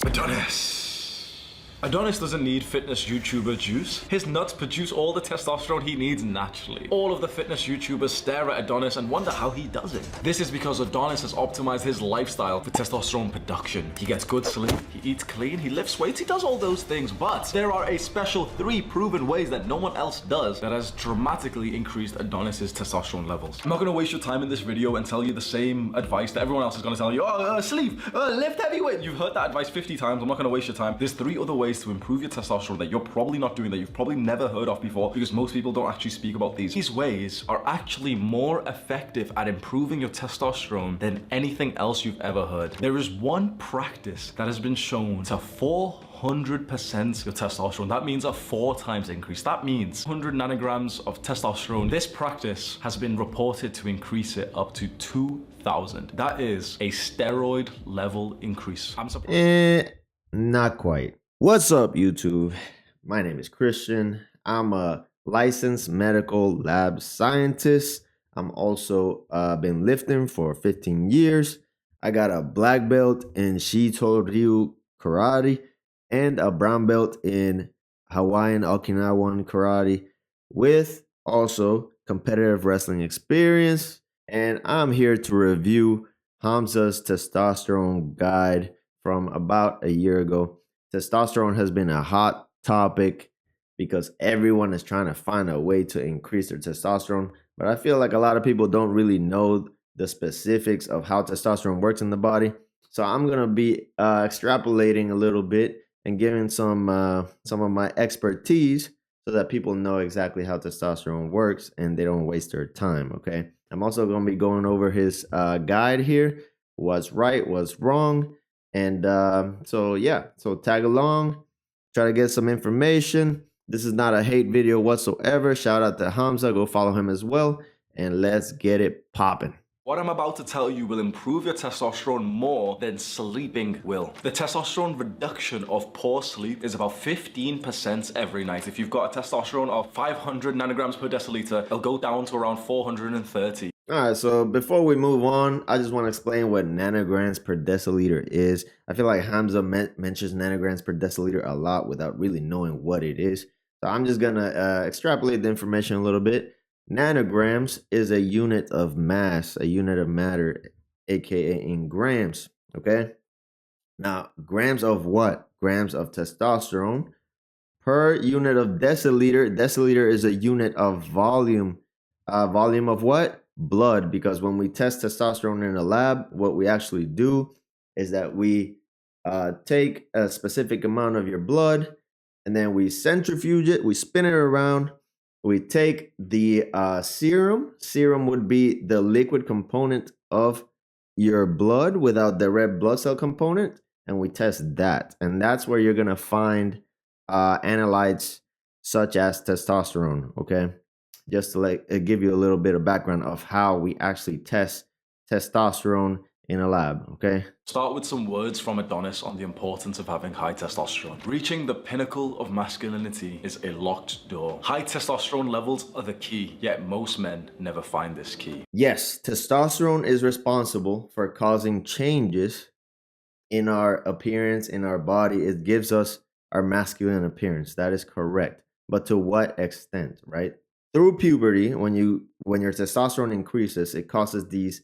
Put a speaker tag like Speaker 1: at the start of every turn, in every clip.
Speaker 1: Adonis. Adonis doesn't need fitness YouTuber juice. His nuts produce all the testosterone he needs naturally. All of the fitness YouTubers stare at Adonis and wonder how he does it. This is because Adonis has optimized his lifestyle for testosterone production. He gets good sleep, he eats clean, he lifts weights, he does all those things, but there are a special 3 proven ways that no one else does that has dramatically increased Adonis's testosterone levels. I'm not gonna waste your time in this video and tell you the same advice that everyone else is gonna tell you. Sleep, lift heavy weight. You've heard that advice 50 times. I'm not gonna waste your time. There's 3 other ways to improve your testosterone that you're probably not doing, that you've probably never heard of before, because most people don't actually speak about these. These ways are actually more effective at improving your testosterone than anything else you've ever heard. There is one practice that has been shown to 400% your testosterone. That means a 4 times increase. That means 100 nanograms of testosterone. This practice has been reported to increase it up to 2,000. That is a steroid level increase. I'm surprised.
Speaker 2: Not quite. What's up, YouTube? My name is Christian. I'm a licensed medical lab scientist. I'm also been lifting for 15 years. I got a black belt in Shito-Ryu karate and a brown belt in Hawaiian Okinawan karate with also competitive wrestling experience. And I'm here to review Hamza's testosterone guide from about a year ago. Testosterone has been a hot topic because everyone is trying to find a way to increase their testosterone. But I feel like a lot of people don't really know the specifics of how testosterone works in the body. So I'm going to be extrapolating a little bit and giving some of my expertise so that people know exactly how testosterone works and they don't waste their time, okay? I'm also going to be going over his guide here, what's right, what's wrong. And so tag along, try to get some information. This is not a hate video whatsoever. Shout out to Hamza, go follow him as well, and let's get it popping.
Speaker 1: What I'm about to tell you will improve your testosterone more than sleeping will. The testosterone reduction of poor sleep is about 15% every night. If you've got a testosterone of 500 nanograms per deciliter, it'll go down to around 430.
Speaker 2: All right, so before we move on, I just want to explain what nanograms per deciliter is. I feel like Hamza mentions nanograms per deciliter a lot without really knowing what it is. So I'm just going to extrapolate the information a little bit. Nanograms is a unit of mass, a unit of matter, aka in grams, okay? Now, grams of what? Grams of testosterone per unit of deciliter. Deciliter is a unit of volume. Volume of what? Blood, because when we test testosterone in a lab, what we actually do is that we take a specific amount of your blood and then we centrifuge it, we spin it around, we take the serum. Serum would be the liquid component of your blood without the red blood cell component, and we test that. And that's where you're going to find analytes such as testosterone, okay? Just to give you a little bit of background of how we actually test testosterone in a lab, okay?
Speaker 1: Start with some words from Adonis on the importance of having high testosterone. Reaching the pinnacle of masculinity is a locked door. High testosterone levels are the key, yet most men never find this key.
Speaker 2: Yes, testosterone is responsible for causing changes in our appearance, in our body. It gives us our masculine appearance. That is correct. But to what extent, right? Through puberty, when your testosterone increases, it causes these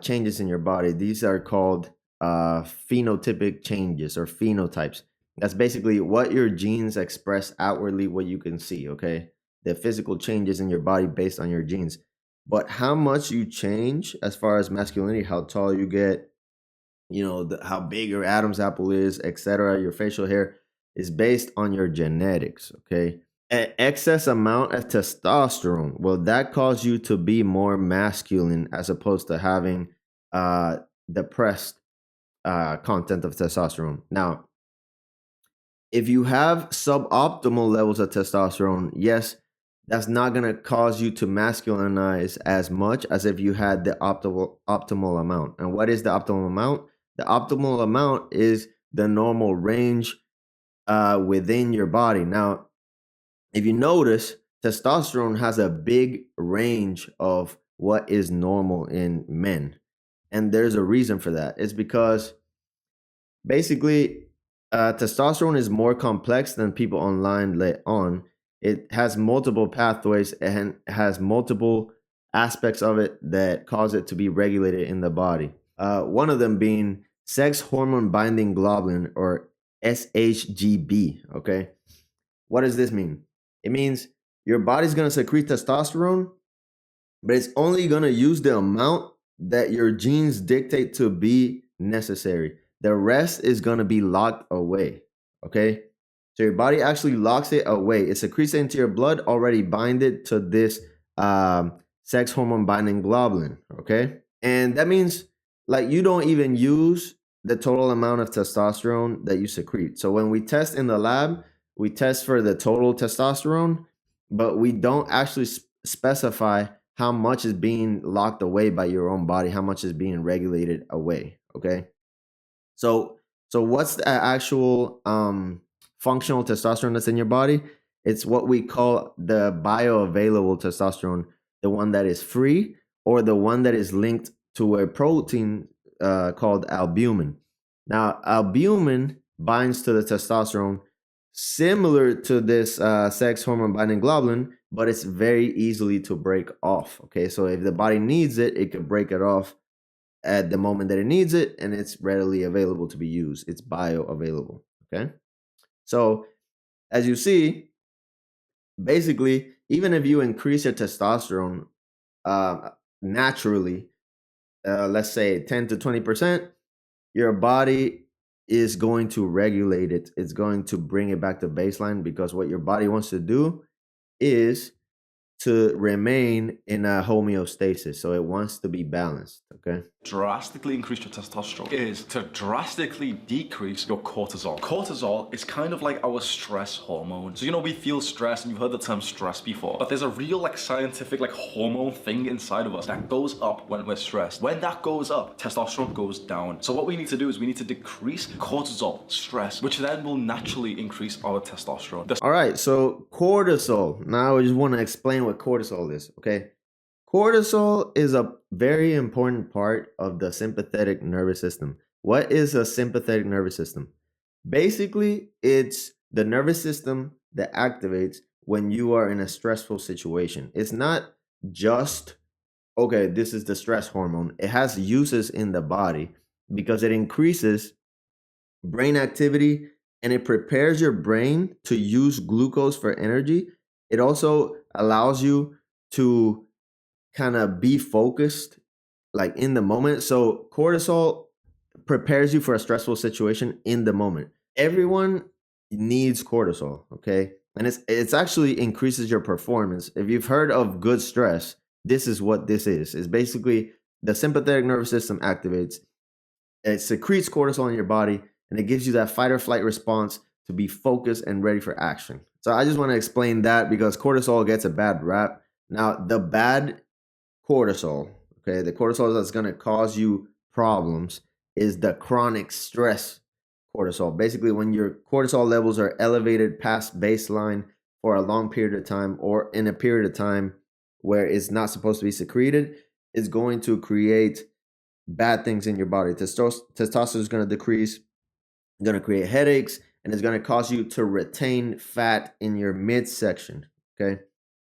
Speaker 2: changes in your body. These are called phenotypic changes or phenotypes. That's basically what your genes express outwardly, what you can see, okay? The physical changes in your body based on your genes. But how much you change as far as masculinity, how tall you get, how big your Adam's apple is, etc., your facial hair is based on your genetics, okay? An excess amount of testosterone, will that cause you to be more masculine as opposed to having depressed content of testosterone? Now, if you have suboptimal levels of testosterone, yes, that's not going to cause you to masculinize as much as if you had the optimal amount. And what is the optimal amount? The optimal amount is the normal range within your body. Now, if you notice, testosterone has a big range of what is normal in men. And there's a reason for that. It's because basically Testosterone is more complex than people online let on. It has multiple pathways and has multiple aspects of it that cause it to be regulated in the body. One of them being sex hormone binding globulin, or SHGB. Okay. What does this mean? It means your body's going to secrete testosterone, but it's only going to use the amount that your genes dictate to be necessary. The rest is going to be locked away. Okay. So your body actually locks it away. It secretes it into your blood, already binded to this sex hormone binding globulin. Okay. And that means like you don't even use the total amount of testosterone that you secrete. So when we test in the lab, we test for the total testosterone, but we don't actually specify how much is being locked away by your own body, how much is being regulated away. Okay. So what's the actual functional testosterone that's in your body? It's what we call the bioavailable testosterone, the one that is free, or the one that is linked to a protein called albumin. Now, albumin binds to the testosterone similar to this sex hormone binding globulin, but it's very easily to break off. Okay, so if the body needs it, it could break it off at the moment that it needs it, and it's readily available to be used. It's bioavailable. Okay, so as you see, basically, even if you increase your testosterone naturally, let's say 10 to 20%, your body is going to regulate it. It's going to bring it back to baseline, because what your body wants to do is to remain in a homeostasis. So it wants to be balanced. Okay.
Speaker 1: Drastically increase your testosterone is to drastically decrease your cortisol. Cortisol is kind of like our stress hormone. So, you know, we feel stress, and you've heard the term stress before, but there's a real like scientific like hormone thing inside of us that goes up when we're stressed. When that goes up, testosterone goes down. So what we need to do is we need to decrease cortisol, stress, which then will naturally increase our testosterone.
Speaker 2: All right, so cortisol. Now I just want to explain what cortisol is. Okay. Cortisol is a very important part of the sympathetic nervous system. What is a sympathetic nervous system? Basically, it's the nervous system that activates when you are in a stressful situation. It's not just, okay, this is the stress hormone. It has uses in the body because it increases brain activity and it prepares your brain to use glucose for energy. It also allows you to kind of be focused like in the moment. So cortisol prepares you for a stressful situation in the moment. Everyone needs cortisol, okay? And it's actually increases your performance. If you've heard of good stress, this is what this is. It's basically the sympathetic nervous system activates. It secretes cortisol in your body, and it gives you that fight or flight response to be focused and ready for action. So I just want to explain that because cortisol gets a bad rap. Now, the bad cortisol, okay, the cortisol that's going to cause you problems is the chronic stress cortisol. Basically, when your cortisol levels are elevated past baseline for a long period of time, or in a period of time where it's not supposed to be secreted, it's going to create bad things in your body. Testosterone is going to decrease, going to create headaches, and it's going to cause you to retain fat in your midsection. Okay.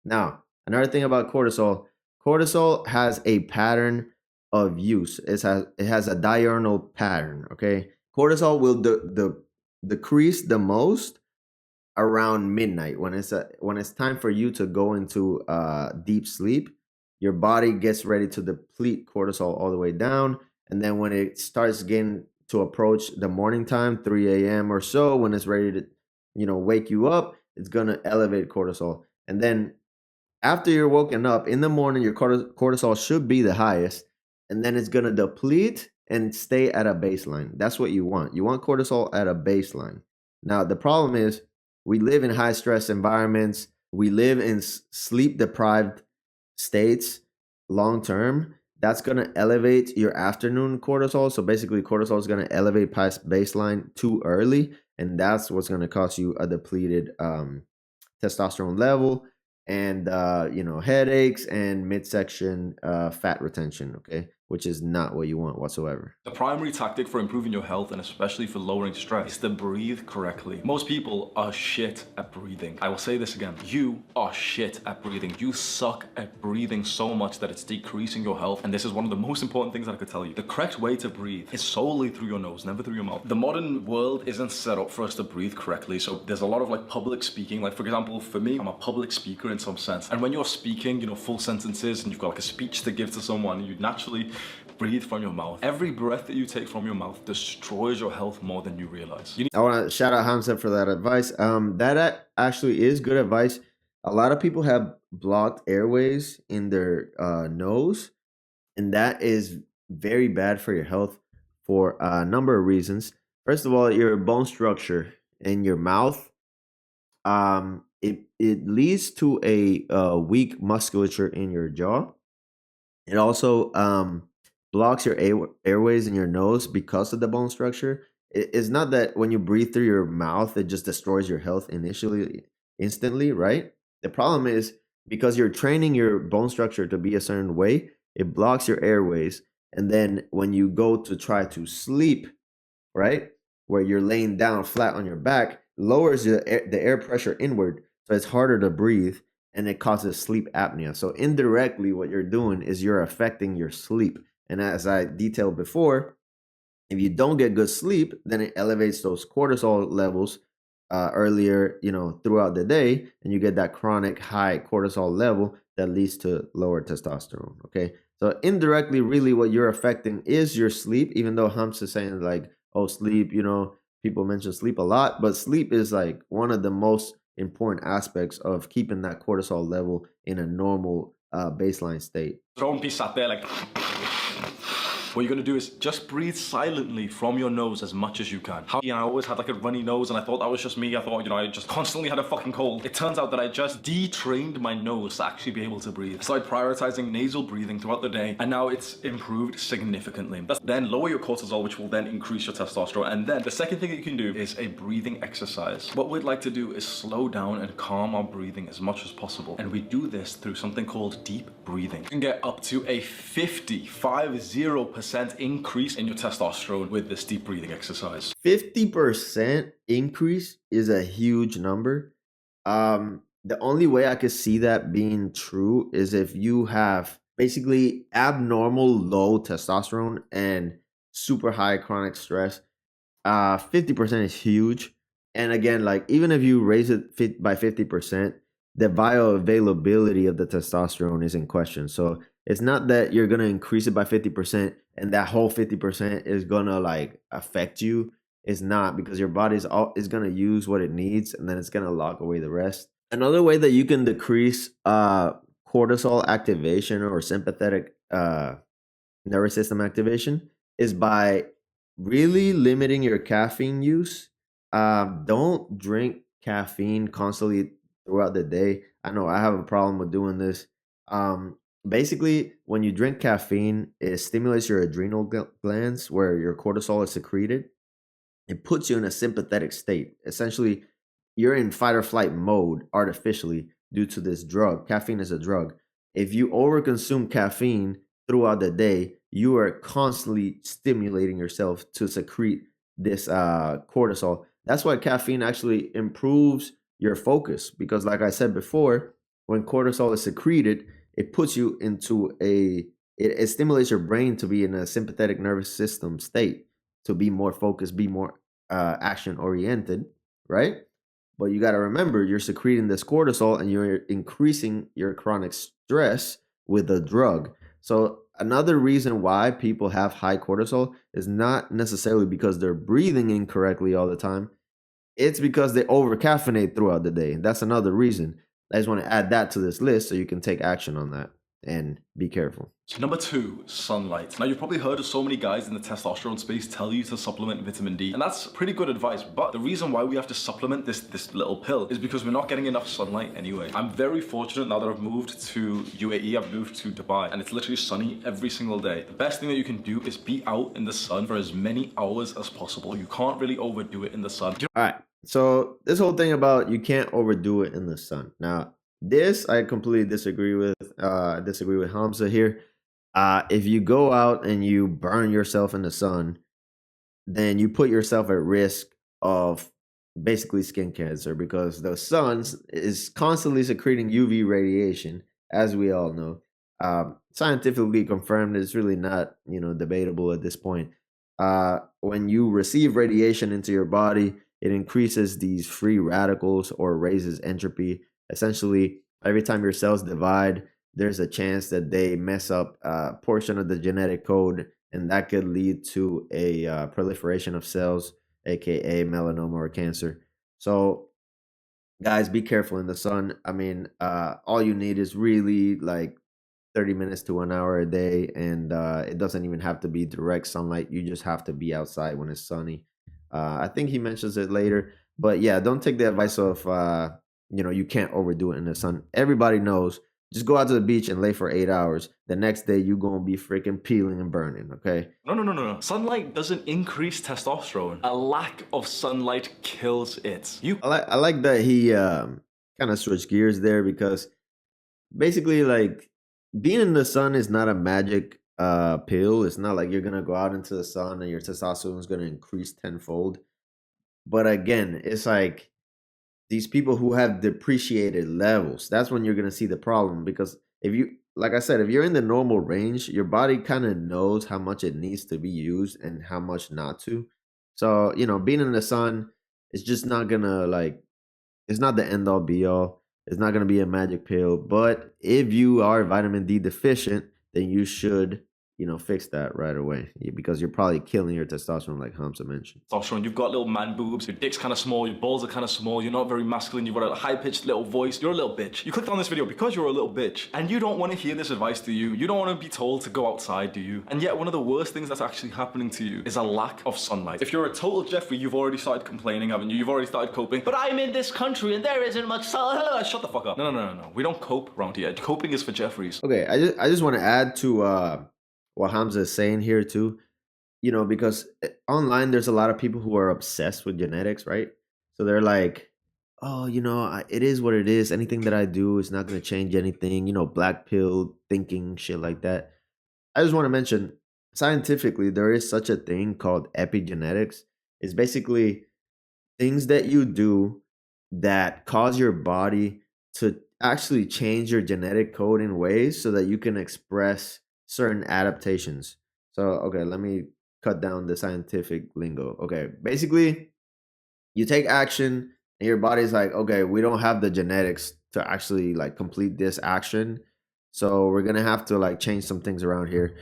Speaker 2: Now, another thing about cortisol, cortisol has a pattern of use. It has a diurnal pattern. Okay. Cortisol will decrease the most around midnight when it's time for you to go into deep sleep. Your body gets ready to deplete cortisol all the way down, and then when it starts getting to approach the morning time, 3 a.m. or so, when it's ready to wake you up, it's gonna elevate cortisol. And then after you're woken up in the morning, your cortisol should be the highest, and then it's gonna deplete and stay at a baseline. That's what you want. You want cortisol at a baseline. Now the problem is we live in high stress environments. We live in sleep deprived states long term. That's going to elevate your afternoon cortisol. So basically, cortisol is going to elevate past baseline too early, and that's what's going to cause you a depleted testosterone level and headaches and midsection fat retention. Okay, which is not what you want whatsoever.
Speaker 1: The primary tactic for improving your health and especially for lowering stress is to breathe correctly. Most people are shit at breathing. I will say this again. You are shit at breathing. You suck at breathing so much that it's decreasing your health. And this is one of the most important things that I could tell you. The correct way to breathe is solely through your nose, never through your mouth. The modern world isn't set up for us to breathe correctly. So there's a lot of like public speaking. Like for example, for me, I'm a public speaker in some sense. And when you're speaking, you know, full sentences and you've got like a speech to give to someone, you naturally breathe from your mouth. Every breath that you take from your mouth destroys your health more than you realize.
Speaker 2: I want to shout out Hamza for that advice. Actually is good advice. A lot of people have blocked airways in their nose, and that is very bad for your health for a number of reasons. First of all, your bone structure in your mouth, it leads to a weak musculature in your jaw. It also blocks your airways in your nose because of the bone structure. It's not that when you breathe through your mouth, it just destroys your health instantly, right? The problem is because you're training your bone structure to be a certain way, it blocks your airways. And then when you go to try to sleep, right, where you're laying down flat on your back, lowers the air pressure inward. So it's harder to breathe and it causes sleep apnea. So indirectly, what you're doing is you're affecting your sleep. And as I detailed before, if you don't get good sleep, then it elevates those cortisol levels earlier, you know, throughout the day, and you get that chronic high cortisol level that leads to lower testosterone. Okay, so indirectly, really, what you're affecting is your sleep. Even though Hamza is saying like, "Oh, sleep," you know, people mention sleep a lot, but sleep is like one of the most important aspects of keeping that cortisol level in a normal baseline state.
Speaker 1: Don't be sat there like. What you're gonna do is just breathe silently from your nose as much as you can. I always had like a runny nose and I thought that was just me. I thought, you know, I just constantly had a fucking cold. It turns out that I just detrained my nose to actually be able to breathe. I started prioritizing nasal breathing throughout the day and now it's improved significantly. Then lower your cortisol, which will then increase your testosterone. And then the second thing that you can do is a breathing exercise. What we'd like to do is slow down and calm our breathing as much as possible. And we do this through something called deep breathing. You can get up to a 50% increase in your testosterone with this deep breathing exercise.
Speaker 2: 50% increase is a huge number. The only way I could see that being true is if you have basically abnormal low testosterone and super high chronic stress. 50% is huge. And again, like even if you raise it by 50%, the bioavailability of the testosterone is in question. So it's not that you're gonna increase it by 50% and that whole 50% is gonna like affect you. It's not, because your body is gonna use what it needs and then it's gonna lock away the rest. Another way that you can decrease cortisol activation or sympathetic nervous system activation is by really limiting your caffeine use. Don't drink caffeine constantly throughout the day. I know I have a problem with doing this. Basically, when you drink caffeine, it stimulates your adrenal glands where your cortisol is secreted. It puts you in a sympathetic state. Essentially, you're in fight or flight mode artificially due to this drug. Caffeine is a drug. If you overconsume caffeine throughout the day, you are constantly stimulating yourself to secrete this cortisol. That's why caffeine actually improves your focus, because like I said before, when cortisol is secreted, it puts you into it stimulates your brain to be in a sympathetic nervous system state, to be more focused, be more action oriented, right? But you got to remember, you're secreting this cortisol and you're increasing your chronic stress with a drug. So another reason why people have high cortisol is not necessarily because they're breathing incorrectly all the time. It's because they over caffeinate throughout the day. That's another reason. I just want to add that to this list so you can take action on that and be careful.
Speaker 1: Number 2, sunlight. Now you've probably heard of so many guys in the testosterone space tell you to supplement vitamin D, and that's pretty good advice, but the reason why we have to supplement this little pill is because we're not getting enough sunlight anyway. I'm very fortunate now that I've moved to UAE, I've moved to Dubai, and it's literally sunny every single day. The best thing that you can do is be out in the sun for as many hours as possible. You can't really overdo it in the sun.
Speaker 2: All right. So this whole thing about you can't overdo it in the sun. Now, this I completely disagree with. Disagree with Hamza here. If you go out and you burn yourself in the sun, then you put yourself at risk of basically skin cancer because the sun is constantly secreting UV radiation, as we all know. Scientifically confirmed, it's really not debatable at this point. When you receive radiation into your body, it increases these free radicals or raises entropy. Essentially, every time your cells divide, there's a chance that they mess up a portion of the genetic code, and that could lead to a proliferation of cells, aka melanoma or cancer. So, guys, be careful in the sun. I mean, all you need is really like 30 minutes to an hour a day, and it doesn't even have to be direct sunlight. You just have to be outside when it's sunny. I think he mentions it later, but yeah, don't take the advice of you can't overdo it in the sun. Everybody knows. Just go out to the beach and lay for 8 hours. The next day, you gonna be freaking peeling and burning. Okay.
Speaker 1: No. Sunlight doesn't increase testosterone. A lack of sunlight kills it.
Speaker 2: I like that he kind of switched gears there because basically, like, being in the sun is not a magic pill. It's not like you're gonna go out into the sun and your testosterone is gonna increase tenfold. But again, it's like these people who have depreciated levels, that's when you're going to see the problem. Because if you, like I said, if you're in the normal range, your body kind of knows how much it needs to be used and how much not to. So being in the sun is just not gonna, like, it's not the end all be all. It's not gonna be a magic pill. But if you are vitamin D deficient, then you should fix that right away, because you're probably killing your testosterone, like Hamza mentioned.
Speaker 1: Testosterone, you've got little man boobs, your dick's kind of small, your balls are kind of small, you're not very masculine, you've got a high-pitched little voice, you're a little bitch. You clicked on this video because you're a little bitch, and you don't want to hear this advice, do you? You don't want to be told to go outside, do you? And yet one of the worst things that's actually happening to you is a lack of sunlight. If you're a total Jeffrey, you've already started complaining, haven't you? You've already started coping. But I'm in this country and there isn't much sun. Shut the fuck up. No. We don't cope around here. Coping is for Jeffreys.
Speaker 2: Okay, I just want to add to what Hamza is saying here too, because online there's a lot of people who are obsessed with genetics, right? So they're like, oh, it is what it is. Anything that I do is not going to change anything, black pill thinking, shit like that. I just want to mention, scientifically, there is such a thing called epigenetics. It's basically things that you do that cause your body to actually change your genetic code in ways so that you can express certain adaptations. So, okay, let me cut down the scientific lingo. Okay, basically, you take action and your body's like, okay, we don't have the genetics to actually like complete this action. So we're gonna have to like change some things around here.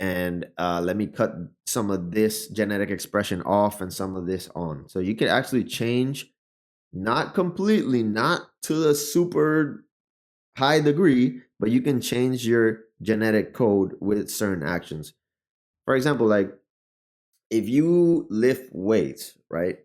Speaker 2: And let me cut some of this genetic expression off and some of this on. So you can actually change, not completely, not to a super high degree, but you can change your genetic code with certain actions. For example, like if you lift weights, right?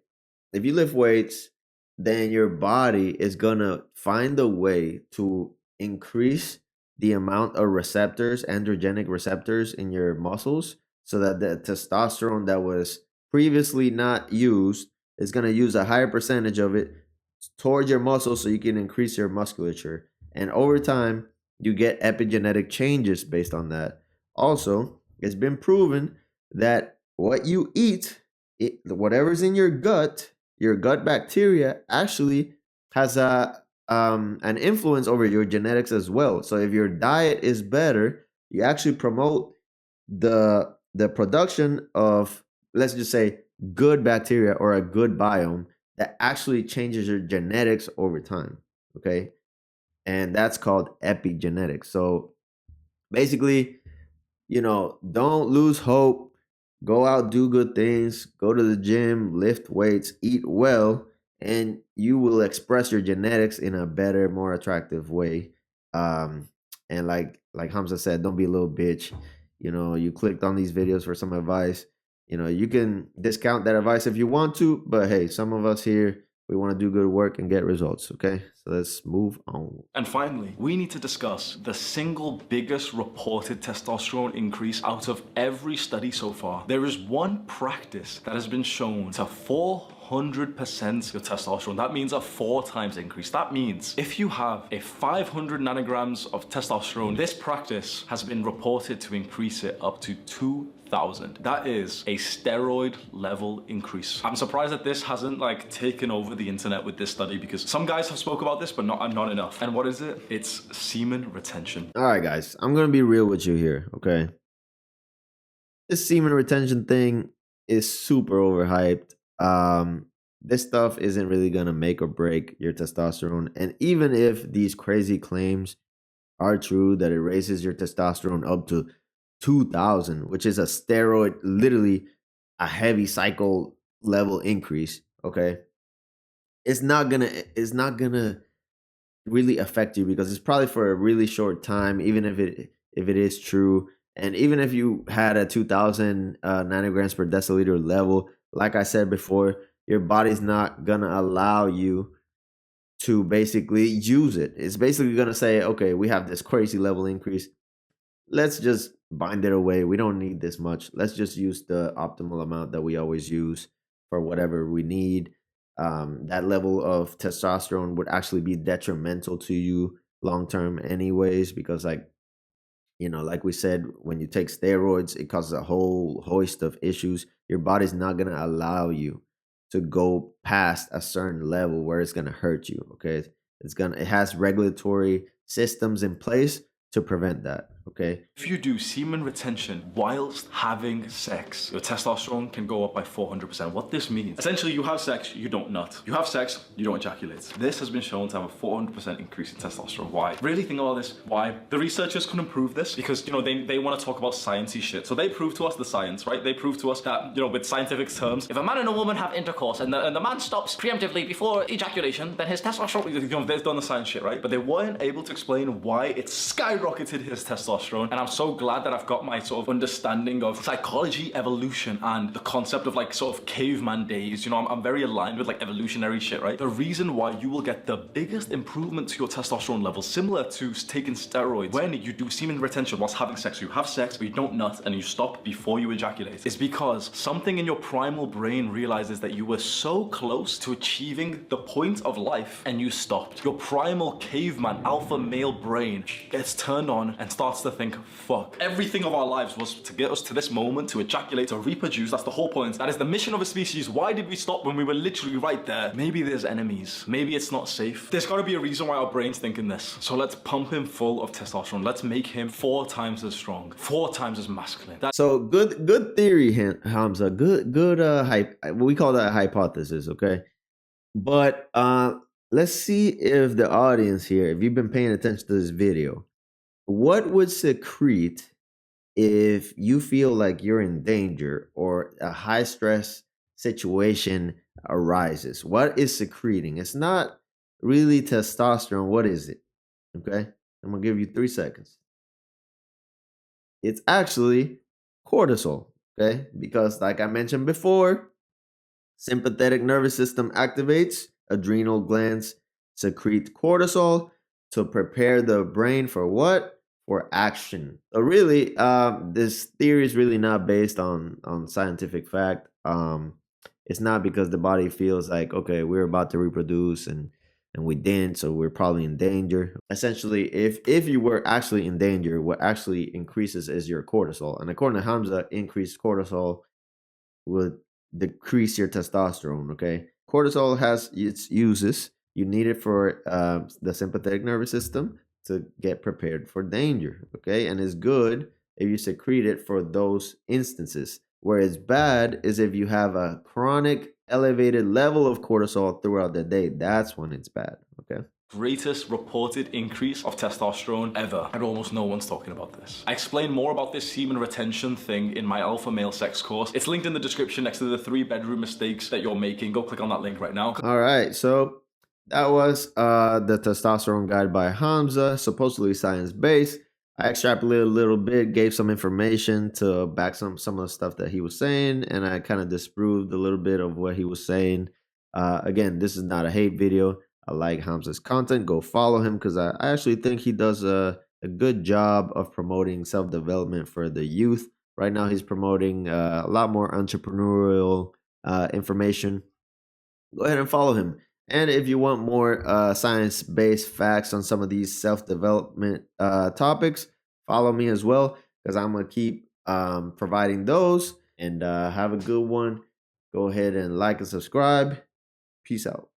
Speaker 2: If you lift weights, then your body is gonna find a way to increase the amount of receptors, androgenic receptors in your muscles, so that the testosterone that was previously not used is gonna use a higher percentage of it towards your muscles so you can increase your musculature. And over time, you get epigenetic changes based on that. Also, it's been proven that what you eat, whatever's in your gut bacteria actually has an influence over your genetics as well. So if your diet is better, you actually promote the production of, let's just say, good bacteria or a good biome that actually changes your genetics over time. Okay. And that's called epigenetics. So basically, don't lose hope. Go out, do good things, go to the gym, lift weights, eat well, and you will express your genetics in a better, more attractive way. And like Hamza said, don't be a little bitch. You clicked on these videos for some advice. You can discount that advice if you want to, but hey, some of us here, we want to do good work and get results, okay? So let's move on.
Speaker 1: And finally, we need to discuss the single biggest reported testosterone increase out of every study so far. There is one practice that has been shown to 100% your testosterone. That means a 4 times increase. That means if you have a 500 nanograms of testosterone, this practice has been reported to increase it up to 2,000. That is a steroid level increase. I'm surprised that this hasn't like taken over the internet with this study, because some guys have spoke about this, but not enough. And what is it? It's semen retention.
Speaker 2: All right, guys, I'm gonna be real with you here, okay? This semen retention thing is super overhyped. This stuff isn't really gonna make or break your testosterone, and even if these crazy claims are true that it raises your testosterone up to 2,000, which is a steroid, literally a heavy cycle level increase, okay? It's not gonna really affect you, because it's probably for a really short time, even if it is true. And even if you had a 2,000 nanograms per deciliter level, like I said before, your body's not gonna allow you to basically use it. It's basically gonna say, okay, we have this crazy level increase, let's just bind it away. We don't need this much. Let's just use the optimal amount that we always use for whatever we need. That level of testosterone would actually be detrimental to you long term, anyways, because like we said, when you take steroids, it causes a whole host of issues. Your body's not gonna allow you to go past a certain level where it's gonna hurt you. Okay, it has regulatory systems in place to prevent that. Okay.
Speaker 1: If you do semen retention whilst having sex, your testosterone can go up by 400%. What this means, essentially, you have sex, you don't nut. You have sex, you don't ejaculate. This has been shown to have a 400% increase in testosterone. Why? Really think about this. Why? The researchers couldn't prove this because, they want to talk about sciencey shit. So they prove to us the science, right? They prove to us that, with scientific terms, if a man and a woman have intercourse and the man stops preemptively before ejaculation, then his testosterone, they've done the science shit, right? But they weren't able to explain why it skyrocketed his testosterone. And I'm so glad that I've got my sort of understanding of psychology, evolution, and the concept of sort of caveman days. I'm very aligned with evolutionary shit, right? The reason why you will get the biggest improvement to your testosterone level, similar to taking steroids, when you do semen retention whilst having sex, you have sex, but you don't nut, and you stop before you ejaculate, is because something in your primal brain realizes that you were so close to achieving the point of life and you stopped. Your primal caveman alpha male brain gets turned on and starts to think, fuck, everything of our lives was to get us to this moment, to ejaculate, to reproduce. That's the whole point. That is the mission of a species. Why did we stop when we were literally right there? Maybe there's enemies. Maybe it's not safe. There's got to be a reason why our brain's thinking this. So let's pump him full of testosterone. Let's make him 4 times as strong, 4 times as masculine.
Speaker 2: So good theory, Hamza. Good hype. We call that a hypothesis, okay? But let's see if the audience here, if you've been paying attention to this video, what would secrete if you feel like you're in danger or a high stress situation arises? What is secreting? It's not really testosterone. What is it? Okay, I'm gonna give you 3 seconds. It's actually cortisol. Okay, because like I mentioned before, sympathetic nervous system activates, adrenal glands secrete cortisol to prepare the brain for what? For action. So really, this theory is really not based on scientific fact. It's not because the body feels like, okay, we're about to reproduce and we didn't, so we're probably in danger. Essentially, if you were actually in danger, what actually increases is your cortisol. And according to Hamza, increased cortisol would decrease your testosterone. Okay, cortisol has its uses. You need it for the sympathetic nervous system to get prepared for danger, okay? And it's good if you secrete it for those instances. Where it's bad is if you have a chronic elevated level of cortisol throughout the day. That's when it's bad, okay?
Speaker 1: Greatest reported increase of testosterone ever, and almost no one's talking about this. I explain more about this semen retention thing in my alpha male sex course. It's linked in the description next to the 3 bedroom mistakes that you're making. Go click on that link right now.
Speaker 2: All right, so that was the testosterone guide by Hamza, supposedly science-based. I extrapolated a little bit, gave some information to back some of the stuff that he was saying, and I kind of disproved a little bit of what he was saying. Again, this is not a hate video. I like Hamza's content. Go follow him because I actually think he does a good job of promoting self-development for the youth. Right now, he's promoting a lot more entrepreneurial information go ahead and follow him. And if you want more science-based facts on some of these self-development topics, follow me as well, because I'm gonna keep providing those. And have a good one. Go ahead and like and subscribe. Peace out.